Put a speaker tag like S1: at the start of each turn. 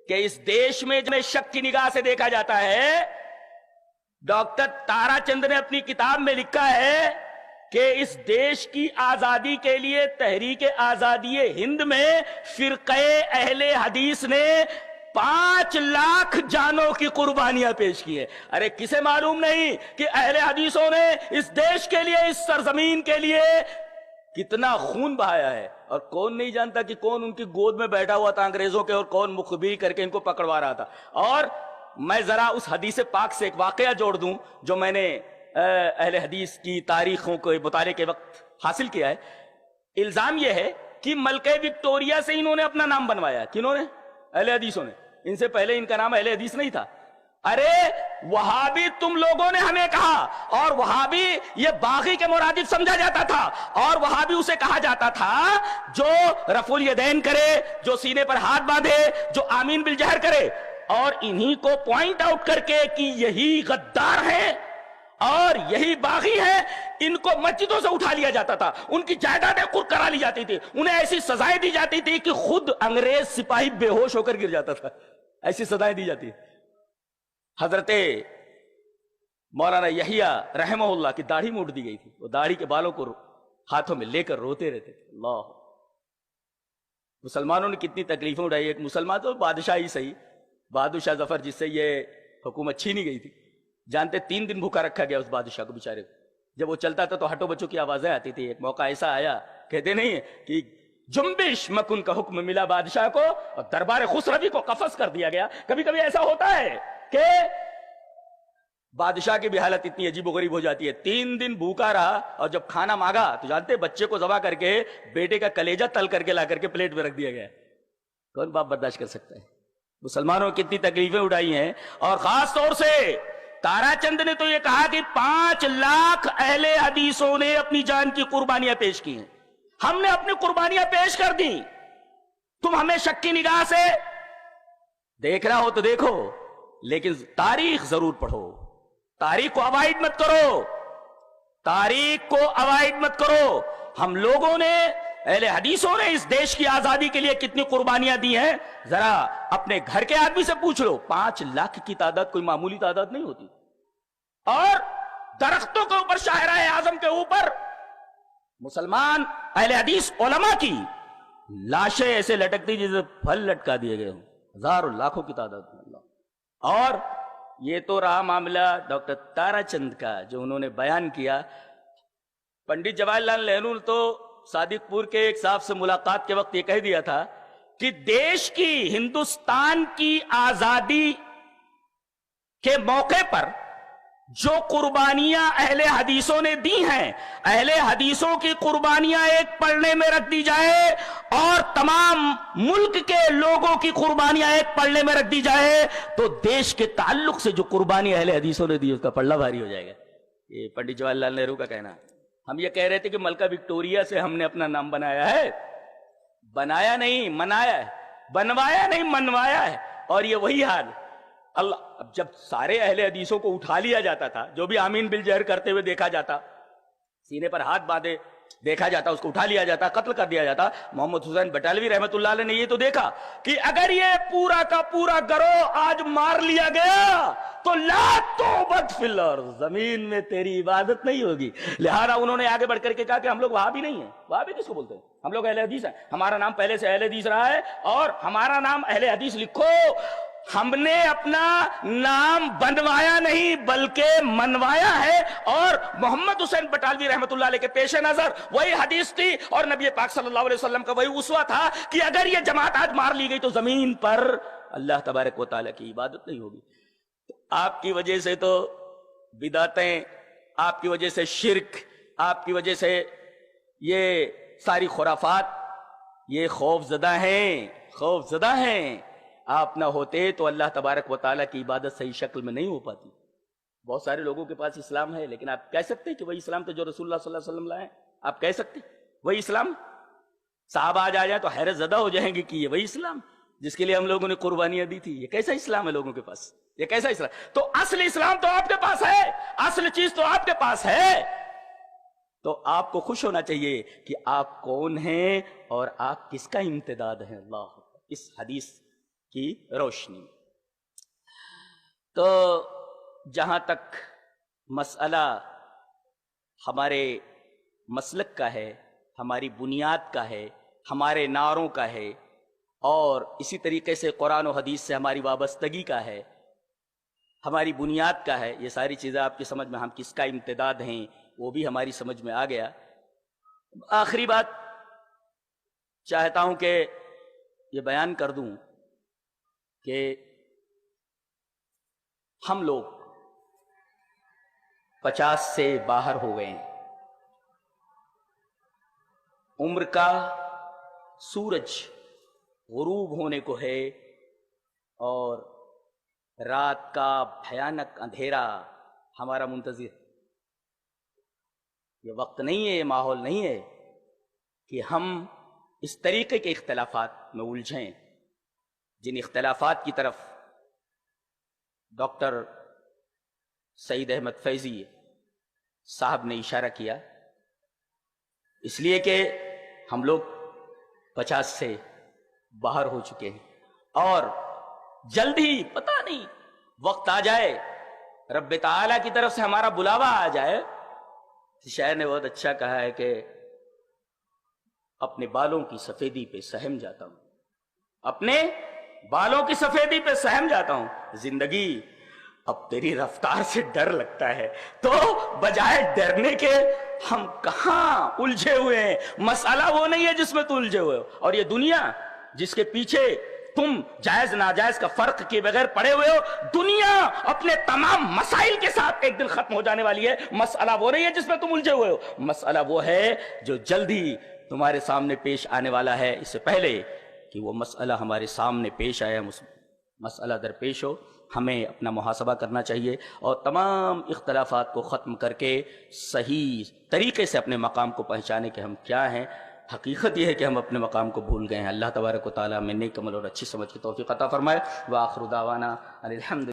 S1: کہ اس دیش میں جنہیں شک کی نگاہ سے دیکھا جاتا ہے، ڈاکٹر تارا چند نے اپنی کتاب میں لکھا ہے کہ اس دیش کی آزادی کے لیے تحریک آزادی ہند میں فرقہ اہل حدیث نے 5 لاکھ جانوں کی قربانیاں پیش کی ہیں۔ ارے کسے معلوم نہیں کہ اہل حدیثوں نے اس دیش کے لیے، اس سرزمین کے لیے کتنا خون بہایا ہے؟ اور کون نہیں جانتا کہ کون ان کی گود میں بیٹھا ہوا تھا انگریزوں کے، اور کون مخبری کر کے ان کو پکڑوا رہا تھا۔ اور میں ذرا اس حدیث پاک سے ایک واقعہ جوڑ دوں جو میں نے اہل حدیث کی تاریخوں کو مطالعے کے وقت حاصل کیا ہے۔ الزام یہ ہے کہ ملکہ وکٹوریا سے انہوں نے اپنا نام بنوایا۔ کنہوں نے؟ اہل حدیثوں نے۔ ان سے پہلے ان کا نام اہل حدیث نہیں تھا۔ ارے وہابی تم لوگوں نے ہمیں کہا، اور وہابی یہ باغی کے مرادف سمجھا جاتا تھا، اور وہابی اسے کہا جاتا تھا جو رفع الیدین کرے، جو سینے پر ہاتھ باندھے، جو آمین بالجہر کرے، اور انہی کو پوائنٹ آؤٹ کر کے کہ یہی غدار ہیں اور یہی باغی ہیں، ان کو مسجدوں سے اٹھا لیا جاتا تھا، ان کی جائیدادیں قرق کرا لی جاتی تھی، انہیں ایسی سزائیں دی جاتی تھی کہ خود انگریز سپاہی بے ہوش ہو کر گر جاتا تھا۔ ایسی سزائیں دی جاتی۔ حضرت مولانا یحییٰ رحمہ اللہ کی داڑھی موڑ دی گئی تھی، وہ داڑھی کے بالوں کو ہاتھوں میں لے کر روتے رہتے تھے۔ اللہ، مسلمانوں نے کتنی تکلیفیں اٹھائی۔ ایک مسلمان تو بادشاہ ہی صحیح، بہادر شاہ ظفر، جس سے یہ حکومت چھینی گئی تھی، جانتے 3 دن بھوکا رکھا گیا اس بادشاہ کو بیچارے کو۔ جب وہ چلتا تھا تو ہٹو بچوں کی آوازیں آتی تھی۔ ایک موقع ایسا آیا، کہتے نہیں کہ جنبش مکن کا حکم ملا بادشاہ کو، اور دربار خسروی کو قفس کر دیا گیا۔ کبھی کبھی ایسا ہوتا ہے کہ بادشاہ کی بھی حالت اتنی عجیب و غریب ہو جاتی ہے۔ 3 دن بھوکا رہا، اور جب کھانا مانگا تو جانتے بچے کو ذبح کر کے بیٹے کا کلیجہ تل کر کے لا کر کے پلیٹ میں رکھ دیا گیا۔ کون باپ برداشت کر سکتا ہے؟ مسلمانوں کی کتنی تکلیفیں اٹھائی ہیں۔ اور خاص طور سے تارا چند نے تو یہ کہا کہ 5 لاکھ اہل حدیثوں نے اپنی جان کی قربانیاں پیش کی ہیں۔ ہم نے اپنی قربانیاں پیش کر دی، تم ہمیں شک کی نگاہ سے دیکھنا ہو تو دیکھو، لیکن تاریخ ضرور پڑھو، تاریخ کو اوائڈ مت کرو، تاریخ کو اوائڈ مت کرو۔ ہم لوگوں نے، اہل حدیثوں نے اس دیش کی آزادی کے لیے کتنی قربانیاں دی ہیں، ذرا اپنے گھر کے آدمی سے پوچھ لو۔ 5 لاکھ کی تعداد کوئی معمولی تعداد نہیں ہوتی۔ اور درختوں کے اوپر، شاہراہ اعظم کے اوپر مسلمان اہل حدیث علماء کی لاشیں ایسے لٹکتی جیسے پھل لٹکا دیے گئے ہوں، ہزاروں لاکھوں کی تعداد میں۔ اللہ، اور یہ تو رہا معاملہ ڈاکٹر تارا چند کا جو انہوں نے بیان کیا۔ پنڈت جواہر لال نہرو نے تو صادق پور کے ایک صاحب سے ملاقات کے وقت یہ کہہ دیا تھا کہ دیش کی، ہندوستان کی آزادی کے موقع پر جو قربانیاں اہل حدیثوں نے دی ہیں، اہل حدیثوں کی قربانیاں ایک پلڑے میں رکھ دی جائے اور تمام ملک کے لوگوں کی قربانیاں ایک پلڑے میں رکھ دی جائے تو دیش کے تعلق سے جو قربانی اہل حدیثوں نے دی اس کا پلڑا بھاری ہو جائے گا۔ یہ پنڈت جواہر لال نہرو کا کہنا ہے۔ ہم یہ کہہ رہے تھے کہ ملکہ وکٹوریا سے ہم نے اپنا نام بنایا ہے، بنایا نہیں منایا ہے، بنوایا نہیں منوایا ہے۔ اور یہ وہی حال اللہ، اب جب سارے اہل حدیثوں کو اٹھا لیا جاتا تھا، جو بھی آمین بالجہر کرتے ہوئے دیکھا جاتا، سینے پر ہاتھ باندھے دیکھا جاتا، اس کو اٹھا لیا جاتا، قتل کر دیا جاتا۔ محمد حسین بٹالوی رحمت اللہ علیہ نے یہ تو دیکھا کہ اگر یہ پورا کا پورا گروہ آج مار لیا گیا تو لا توبت فی الارض، زمین میں تیری عبادت نہیں ہوگی۔ لہذا انہوں نے آگے بڑھ کر کے کہا کہ ہم لوگ وہابی نہیں ہیں۔ وہابی کس کو بولتے ہیں؟ ہم لوگ اہل حدیث ہیں، ہمارا نام پہلے سے اہل حدیث رہا ہے، اور ہمارا نام اہل حدیث لکھو۔ ہم نے اپنا نام بنوایا نہیں بلکہ منوایا ہے، اور محمد حسین بٹالوی رحمت اللہ علیہ کے پیش نظر وہی حدیث تھی، اور نبی پاک صلی اللہ علیہ وسلم کا وہی اسوہ تھا کہ اگر یہ جماعت آج مار لی گئی تو زمین پر اللہ تبارک و تعالیٰ کی عبادت نہیں ہوگی۔ آپ کی وجہ سے تو بدعتیں، آپ کی وجہ سے شرک، آپ کی وجہ سے یہ ساری خرافات، یہ خوف زدہ ہیں، خوف زدہ ہیں۔ آپ نہ ہوتے تو اللہ تبارک و تعالیٰ کی عبادت صحیح شکل میں نہیں ہو پاتی۔ بہت سارے لوگوں کے پاس اسلام ہے، لیکن آپ کہہ سکتے ہیں کہ وہی اسلام تو جو رسول اللہ صلی اللہ علیہ وسلم لائے؟ آپ کہہ سکتے وہی اسلام؟ صحابہ آج آ جائیں تو حیرت زدہ ہو جائیں گے کہ یہ وہی اسلام جس کے لیے ہم لوگوں نے قربانیاں دی تھی، یہ کیسا اسلام ہے لوگوں کے پاس؟ یہ کیسا اسلام؟ تو اصل اسلام تو آپ کے پاس ہے، اصل چیز تو آپ کے پاس ہے۔ تو آپ کو خوش ہونا چاہیے کہ آپ کون ہیں اور آپ کس کا امتداد ہیں۔ اللہ، اس حدیث کی روشنی میں۔ تو جہاں تک مسئلہ ہمارے مسلک کا ہے، ہماری بنیاد کا ہے، ہمارے نعروں کا ہے، اور اسی طریقے سے قرآن و حدیث سے ہماری وابستگی کا ہے، ہماری بنیاد کا ہے، یہ ساری چیزیں آپ کی سمجھ میں، ہم کس کا امتداد ہیں وہ بھی ہماری سمجھ میں آ گیا۔ آخری بات چاہتا ہوں کہ یہ بیان کر دوں کہ ہم لوگ 50 سے باہر ہو گئے ہیں، عمر کا سورج غروب ہونے کو ہے، اور رات کا بھیانک اندھیرا ہمارا منتظر۔ یہ وقت نہیں ہے، یہ ماحول نہیں ہے کہ ہم اس طریقے کے اختلافات میں الجھیں، جن اختلافات کی طرف ڈاکٹر سعید احمد فیضی صاحب نے اشارہ کیا، اس لیے کہ ہم لوگ 50 سے باہر ہو چکے ہیں، اور جلد ہی پتہ نہیں وقت آ جائے، رب تعالیٰ کی طرف سے ہمارا بلاوا آ جائے۔ شاعر نے بہت اچھا کہا ہے کہ اپنے بالوں کی سفیدی پہ سہم جاتا ہوں، اپنے بالوں کی سفیدی پہ سہم جاتا ہوں، زندگی اب تیری رفتار سے ڈر لگتا ہے۔ تو بجائے ڈرنے کے ہم کہاں الجھے ہوئے ہیں، مسئلہ وہ نہیں ہے جس میں تو الجھے ہوئے ہو، اور یہ دنیا جس کے پیچھے تم جائز ناجائز کا فرق کیے بغیر پڑے ہوئے ہو، دنیا اپنے تمام مسائل کے ساتھ ایک دن ختم ہو جانے والی ہے۔ مسئلہ وہ نہیں ہے جس میں تم الجھے ہوئے ہو، مسئلہ وہ ہے جو جلدی تمہارے سامنے پیش آنے والا ہے، اس سے پہلے کہ وہ مسئلہ ہمارے سامنے پیش آیا، مسئلہ درپیش ہو، ہمیں اپنا محاسبہ کرنا چاہیے، اور تمام اختلافات کو ختم کر کے صحیح طریقے سے اپنے مقام کو پہچانے کہ ہم کیا ہیں۔ حقیقت یہ ہے کہ ہم اپنے مقام کو بھول گئے ہیں۔ اللہ تبارک و تعالیٰ میں نیک عمل اور اچھی سمجھ کی توفیق عطا فرمائے۔ وآخر دعوانا ان الحمد